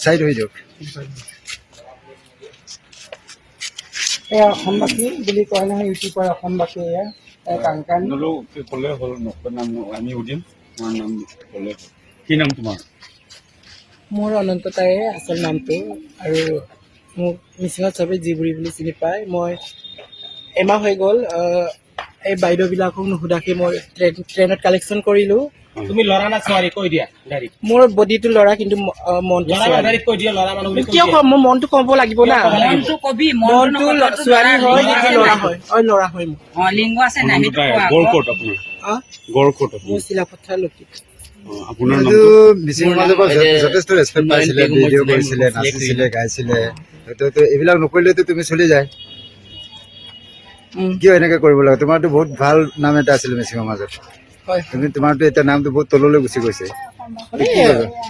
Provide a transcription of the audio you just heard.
Side হৈ যাওক। এয়া অসমবাসী বুলি কয় নহয় ইউটিউবৰ অসমবাসী এয়া কাংকান ক'লে হ'ল নাম আমি সুধিম তোমাৰ নাম ক'লে হ'ল। কি নাম তোমাৰ? মোৰ অনন্ত তাৰে আচল নামটো আৰু মোক মিচিঙত চবেই জিবুৰি বুলি চিনি পায়। মই এমাহ হৈ গ'ল এই বাইদেউবিলাকক নুসুধাকৈ মই ট্ৰেইনত কালেকশ্যন কৰিলোঁ। তুমি ল'ৰা না ছোৱালী কৈ দিয়া ডাইৰেক্ট। মোৰ বডিটো ল'ৰা কিন্তু মনটো ল'ৰা ছোৱালী। ডাইৰেক্ট কৈ দিয়া ল'ৰা মানুহ বুলি কৈ কিয় দিয়া। কম? মোৰ মনটো ক'ব লাগিব না। মনটো কবি মনটো ছোৱালী হয় কিন্তু ল'ৰা হয়। ল'ৰা হয় মোৰ। লিংগ আছে নাই সেইটো কোৱা গড় ক'ত আপোনাৰ? গড় ক'ত মোৰ আপোনাৰ? চিলাপথাৰ লক্ষী। আপোনাৰ কিন্তু নামটো? মিচিং সমাজৰ পৰা যথেষ্ট ৰেচপেক্ট পাইছিলে, ভিডিঅ' কৰিছিলে, নাচিছিলে, গাইছিলে। তো এইবিলাক নকৰিলেতো তুমি চলি যায়। কিয় এনেকে কৰিব লাগে? তোমাৰতো বহুত ভাল নাম এটা আছিলে মিচিং সমাজত। হয় তোমাৰতো এতিয়া নামটো বহুত তললৈ গুচি গৈছে। মানে